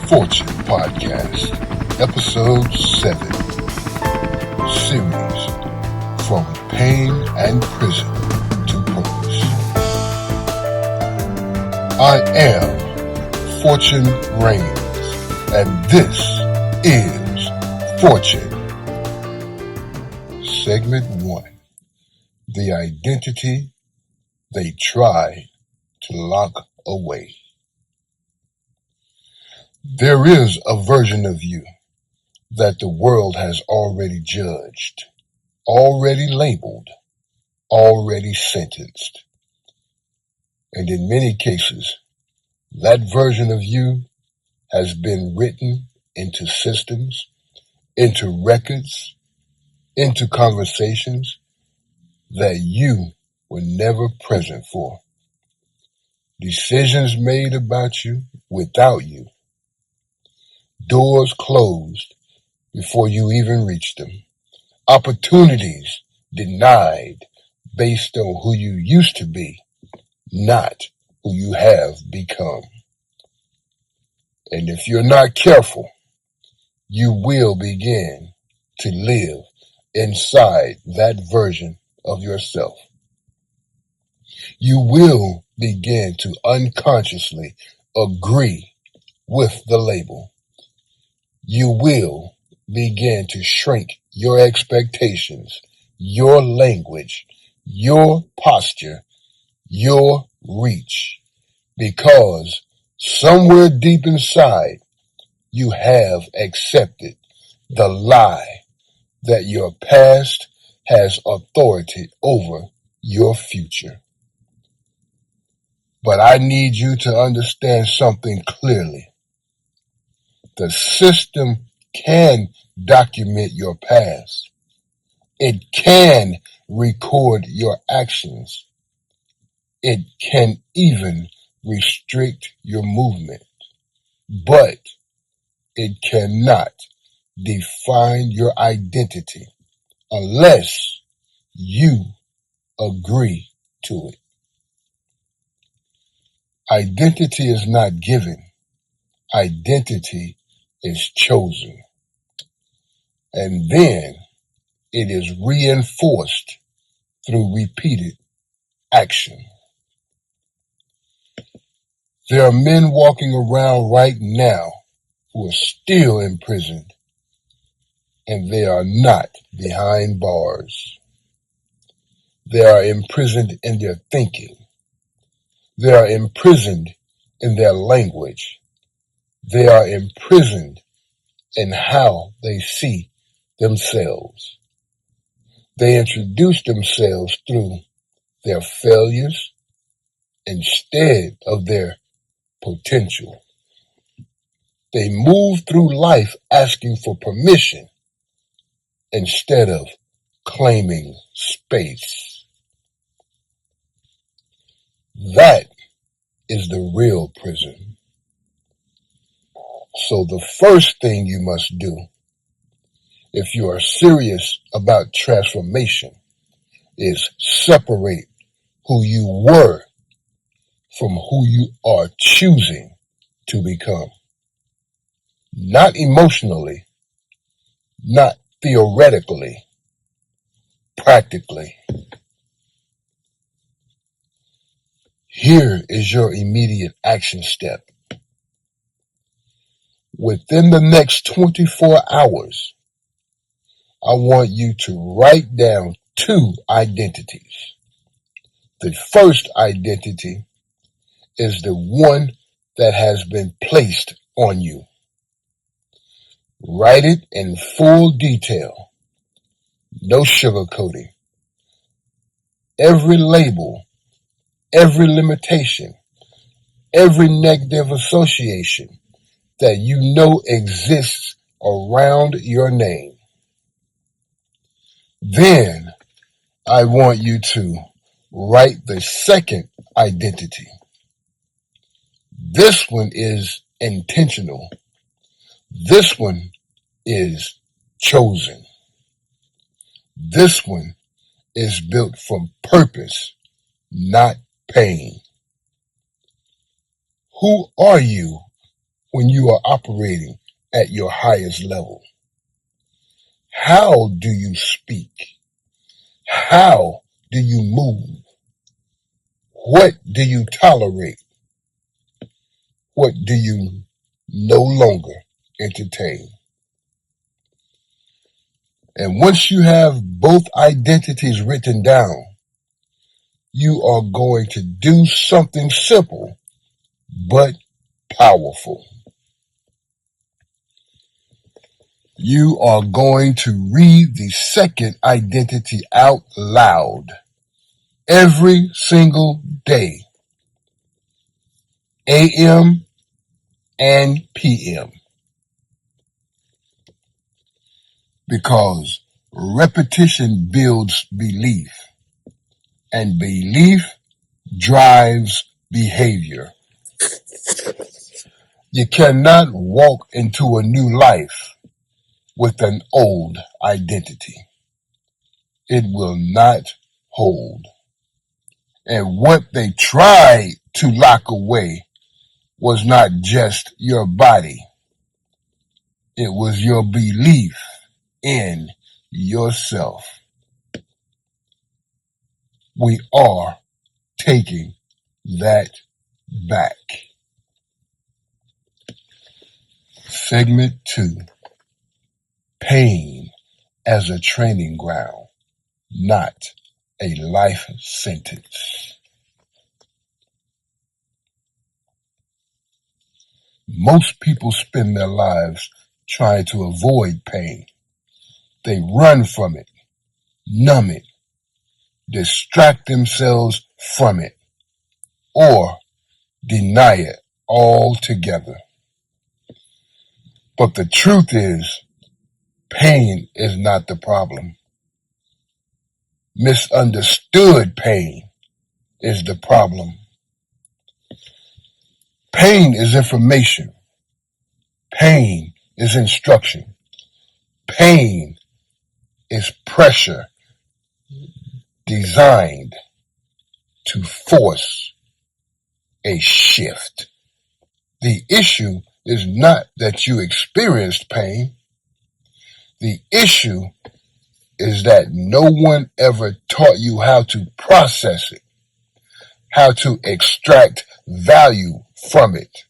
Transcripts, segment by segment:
Fortune Podcast, Episode 7, Series From Pain and Prison to Purpose. I am Fortune Reigns, and this is Fortune. Segment 1, The Identity They Try to Lock Away. There is a version of you that the world has already judged, already labeled, already sentenced. And in many cases, that version of you has been written into systems, into records, into conversations that you were never present for. Decisions made about you without you. Doors closed before you even reached them. Opportunities denied based on who you used to be, not who you have become. And if you're not careful, you will begin to live inside that version of yourself. You will begin to unconsciously agree with the label. You will begin to shrink your expectations, your language, your posture, your reach, because somewhere deep inside you have accepted the lie that your past has authority over your future. But I need you to understand something clearly. The system can document your past. It can record your actions. It can even restrict your movement. But it cannot define your identity unless you agree to it. Identity is not given. Identity is chosen. And then it is reinforced through repeated action. There are men walking around right now who are still imprisoned, and they are not behind bars. They are imprisoned in their thinking. They are imprisoned in their language. They are imprisoned in how they see themselves. They introduce themselves through their failures instead of their potential. They move through life asking for permission instead of claiming space. That is the real prison. So the first thing you must do, if you are serious about transformation, is separate who you were from who you are choosing to become. Not emotionally, not theoretically, practically. Here is your immediate action step. Within the next 24 hours, I want you to write down 2 identities. The first identity is the one that has been placed on you. Write it in full detail. No sugarcoating. Every label, every limitation, every negative association that you know exists around your name. Then I want you to write the second identity. This one is intentional. This one is chosen. This one is built from purpose, not pain. Who are you when you are operating at your highest level? How do you speak? How do you move? What do you tolerate? What do you no longer entertain? And once you have both identities written down, you are going to do something simple but powerful. You are going to read the second identity out loud every single day, AM and PM, because repetition builds belief, and belief drives behavior. You cannot walk into a new life with an old identity. It will not hold. And what they tried to lock away was not just your body. It was your belief in yourself. We are taking that back. Segment 2. Pain as a training ground, not a life sentence. Most people spend their lives trying to avoid pain. They run from it, numb it, distract themselves from it, or deny it altogether. But the truth is, pain is not the problem. Misunderstood pain is the problem. Pain is information. Pain is instruction. Pain is pressure designed to force a shift. The issue is not that you experienced pain. The issue is that no one ever taught you how to process it, how to extract value from it,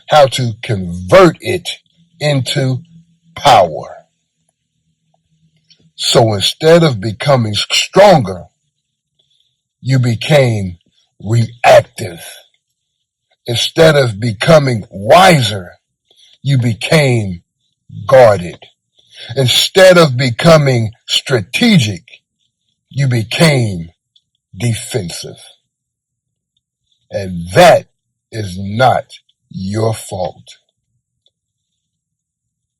how to convert it into power. So instead of becoming stronger, you became reactive. Instead of becoming wiser, you became guarded. Instead of becoming strategic, you became defensive. And that is not your fault.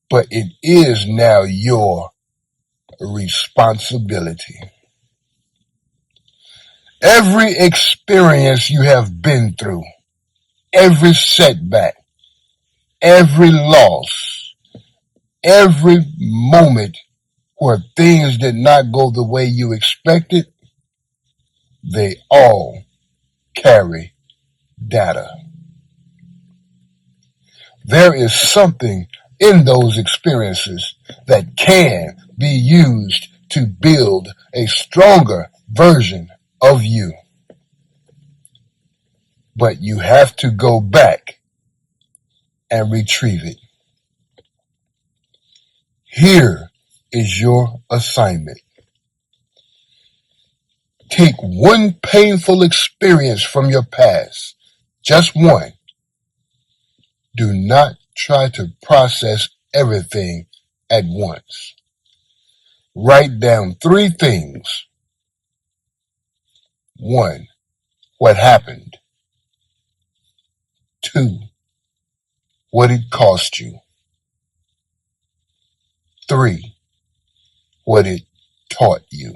But it is now your responsibility. Every experience you have been through, every setback, every loss, every moment where things did not go the way you expected, they all carry data. There is something in those experiences that can be used to build a stronger version of you. But you have to go back and retrieve it. Here is your assignment. Take one painful experience from your past, just one. Do not try to process everything at once. Write down 3 things. 1, what happened. 2, what it cost you. 3, what it taught you.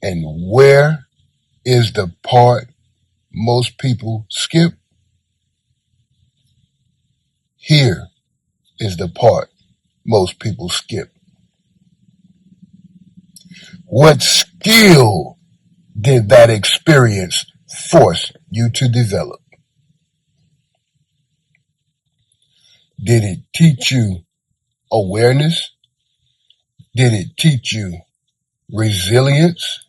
And where is the part most people skip? Here is the part most people skip. What skill did that experience force you to develop? Did it teach you awareness? Did it teach you resilience?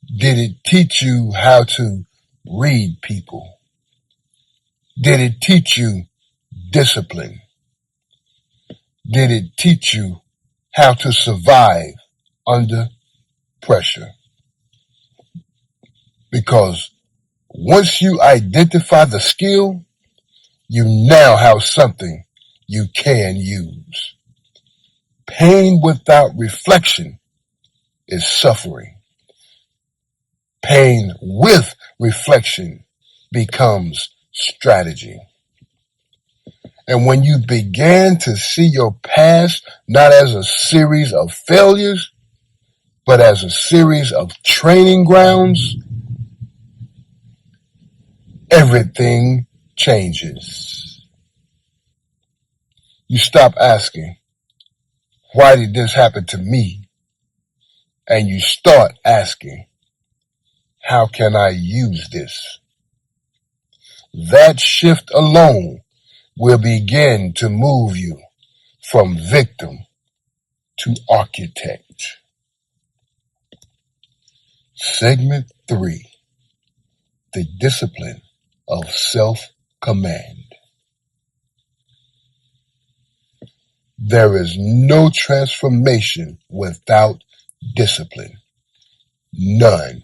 Did it teach you how to read people? Did it teach you discipline? Did it teach you how to survive under pressure? Because once you identify the skill, you now have something you can use. Pain without reflection is suffering. Pain with reflection becomes strategy. And when you began to see your past not as a series of failures, but as a series of training grounds, everything changes. You stop asking, why did this happen to me? And you start asking, how can I use this? That shift alone will begin to move you from victim to architect. Segment 3, the discipline of self-command. There is no transformation without discipline. None.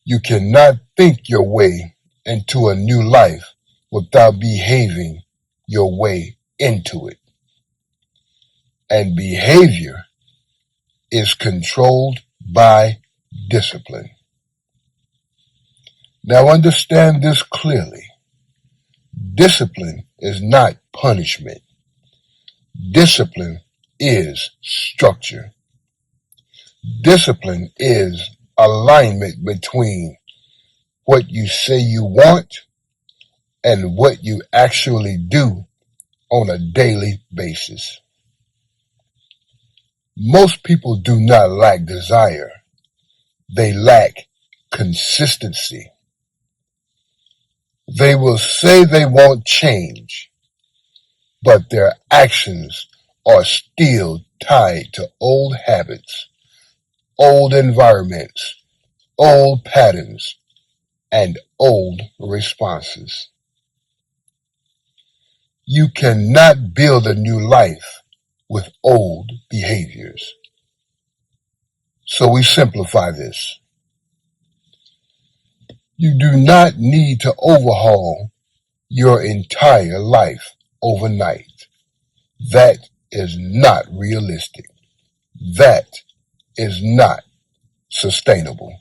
You cannot think your way into a new life without behaving your way into it. And behavior is controlled by discipline. Now understand this clearly. Discipline is not punishment. Discipline is structure. Discipline is alignment between what you say you want and what you actually do on a daily basis. Most people do not lack desire. They lack consistency. They will say they want change, but their actions are still tied to old habits, old environments, old patterns, and old responses. You cannot build a new life with old behaviors. So we simplify this. You do not need to overhaul your entire life overnight. That is not realistic. That is not sustainable.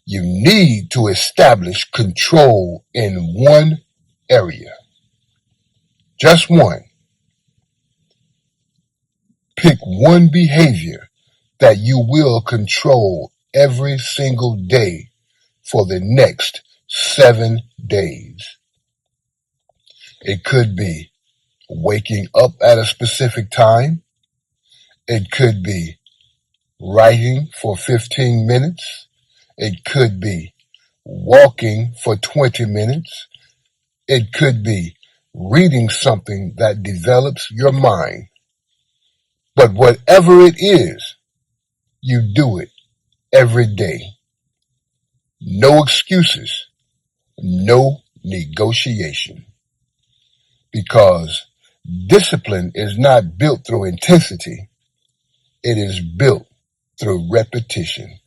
You need to establish control in one area. Just one. Pick one behavior that you will control every single day for the next 7 days. It could be waking up at a specific time. It could be writing for 15 minutes. It could be walking for 20 minutes. It could be reading something that develops your mind. But whatever it is, you do it every day. No excuses, no negotiation. Because discipline is not built through intensity. It is built through repetition.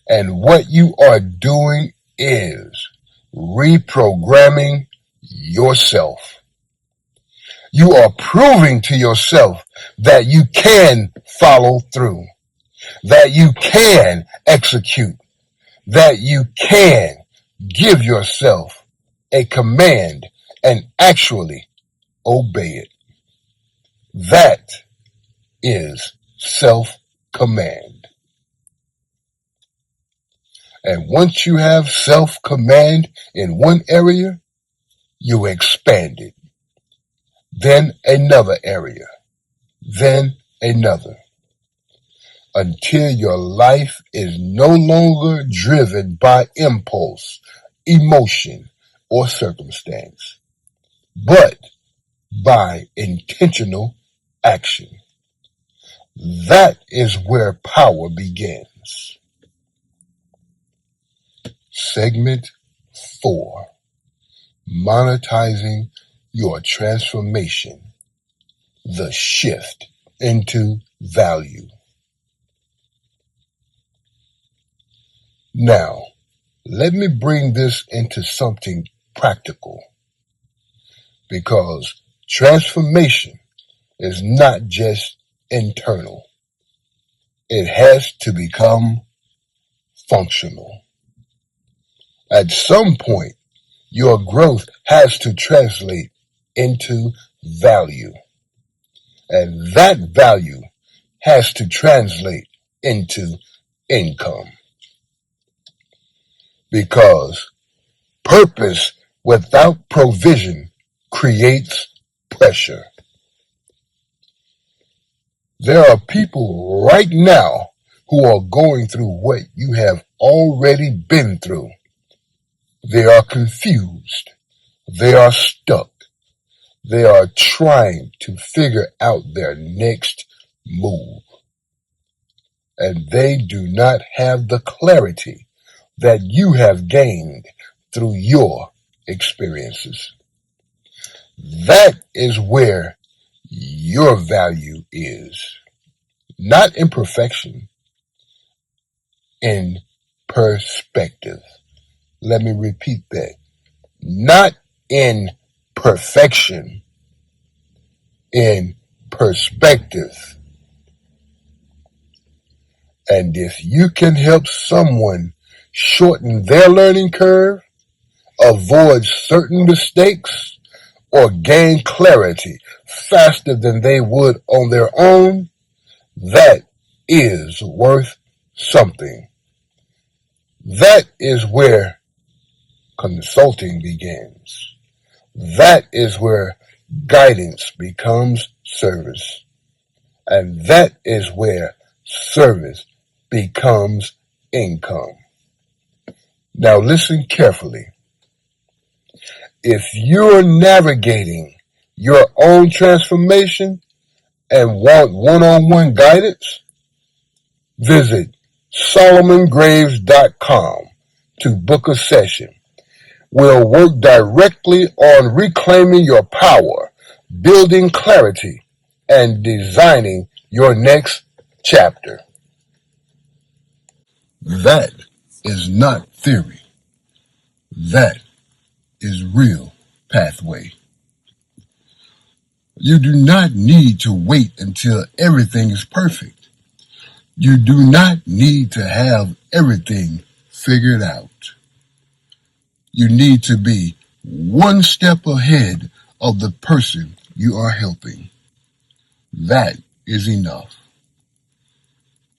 And what you are doing is reprogramming yourself. You are proving to yourself that you can follow through, that you can execute, that you can give yourself a command and actually obey it. That is self-command. And once you have self-command in one area, you expand it. Then another area. Then another. Until your life is no longer driven by impulse, emotion, or circumstance, but by intentional action. That is where power begins. Segment 4. Monetizing your transformation. The shift into value. Now, let me bring this into something practical, because transformation is not just internal. It has to become functional. At some point, your growth has to translate into value. And that value has to translate into income. Because purpose without provision creates pressure. There are people right now who are going through what you have already been through. They are confused. They are stuck. They are trying to figure out their next move. And they do not have the clarity that you have gained through your experiences. That is where your value is. Not in perfection, in perspective. Let me repeat that. Not in perfection, in perspective. And if you can help someone shorten their learning curve, avoid certain mistakes, or gain clarity faster than they would on their own, that is worth something. That is where consulting begins. That is where guidance becomes service. And that is where service becomes income. Now listen carefully. If you're navigating your own transformation and want one-on-one guidance, visit solomongraves.com to book a session. We'll work directly on reclaiming your power, building clarity, and designing your next chapter. That is not theory. That is real pathway. You do not need to wait until everything is perfect. You do not need to have everything figured out. You need to be one step ahead of the person you are helping. That is enough.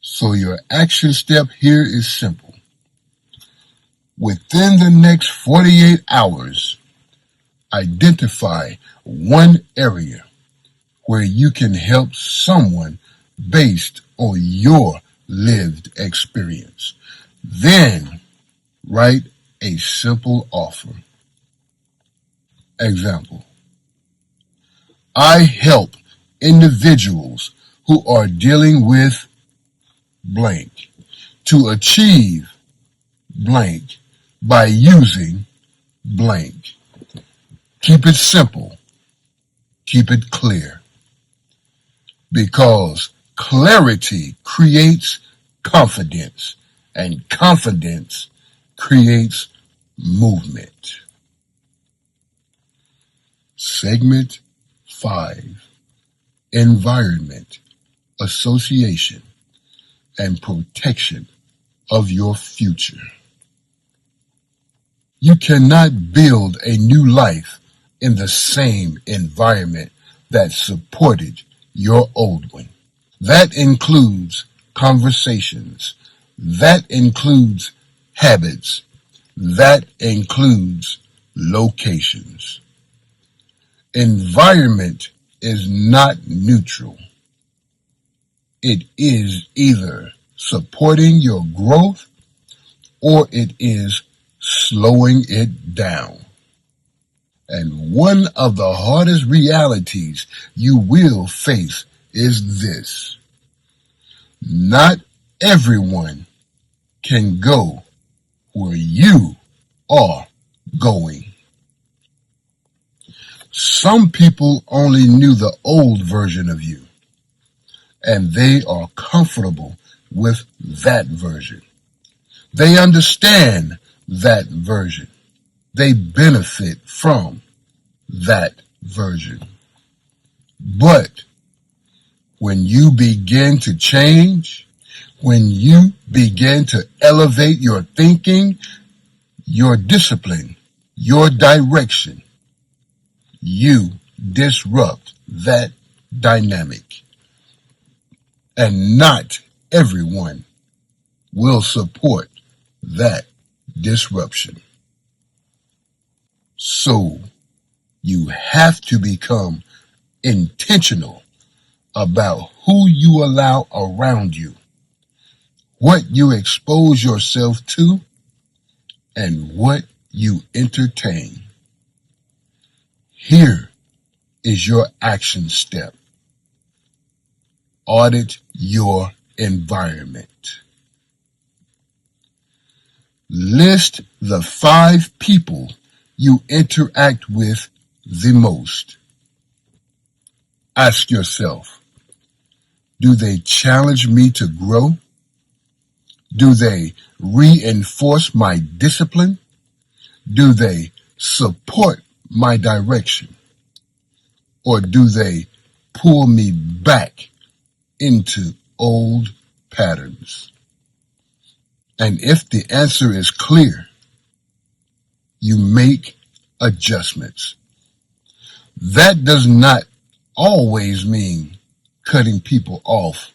So your action step here is simple. Within the next 48 hours, identify one area where you can help someone based on your lived experience. Then write a simple offer. Example: I help individuals who are dealing with blank to achieve blank by using blank. Keep it simple. Keep it clear. Because clarity creates confidence, and confidence creates movement. Segment 5. Environment, association, and protection of your future. You cannot build a new life in the same environment that supported your old one. That includes conversations. That includes habits. That includes locations. Environment is not neutral. It is either supporting your growth or it is slowing it down. And one of the hardest realities you will face is this: not everyone can go where you are going. Some people only knew the old version of you, and they are comfortable with that version. They understand that version. They benefit from that version. But when you begin to change, when you begin to elevate your thinking, your discipline, your direction, you disrupt that dynamic. And not everyone will support that disruption. So you have to become intentional about who you allow around you, what you expose yourself to, and what you entertain. Here is your action step. Audit your environment. List the 5 people you interact with the most. Ask yourself, do they challenge me to grow? Do they reinforce my discipline? Do they support my direction? Or do they pull me back into old patterns? And if the answer is clear, you make adjustments. That does not always mean cutting people off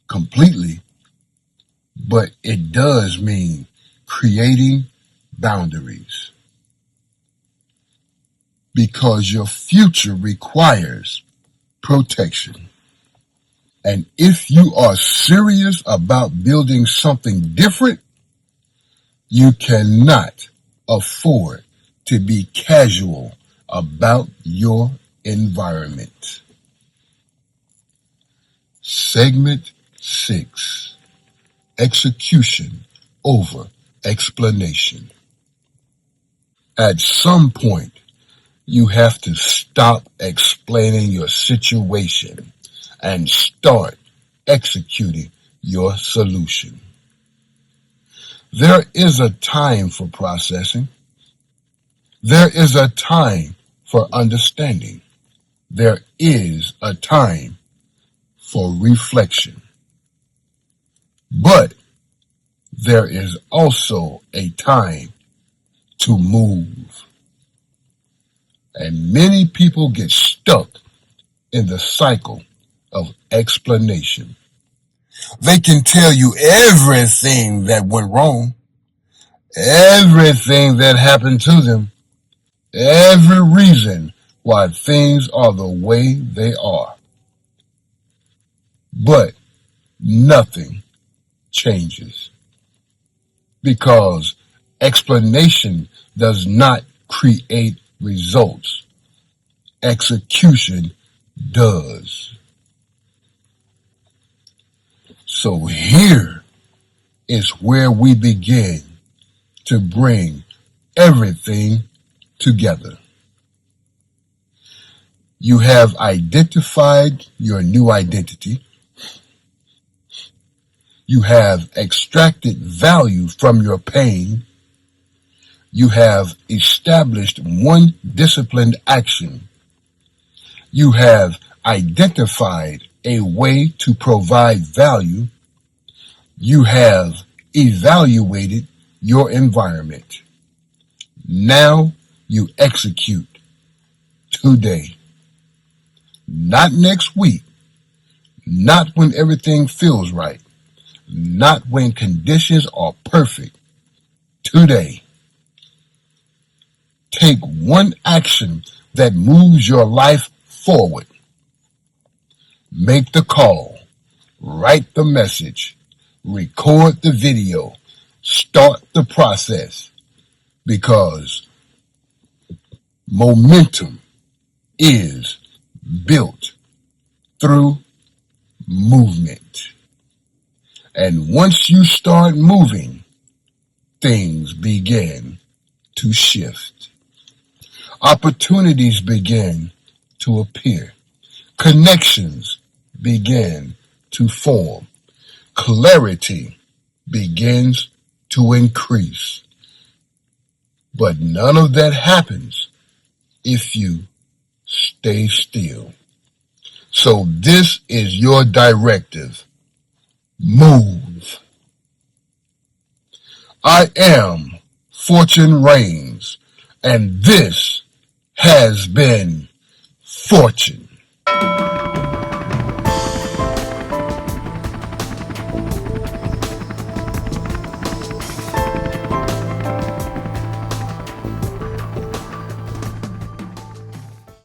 completely, but it does mean creating boundaries. Because your future requires protection. And if you are serious about building something different, you cannot afford to be casual about your environment. Segment 6. Execution over explanation. At some point, you have to stop explaining your situation and start executing your solution. There is a time for processing. There is a time for understanding. There is a time for reflection. But there is also a time to move. And many people get stuck in the cycle of explanation. They can tell you everything that went wrong, everything that happened to them, every reason why things are the way they are. But nothing changes, because explanation does not create results. Execution does. So here is where we begin to bring everything together. You have identified your new identity. You have extracted value from your pain. You have established one disciplined action. You have identified a way to provide value. You have evaluated your environment. Now you execute today. Not next week. Not when everything feels right. Not when conditions are perfect. Today. Take one action that moves your life forward. Make the call. Write the message. Record the video. Start the process. Because Momentum is built through movement. And once you start moving, things begin to shift. Opportunities begin to appear. Connections begin to form. Clarity begins to increase. But none of that happens if you stay still. So this is your directive. Move. I am Fortune Reigns, and this has been Fortune.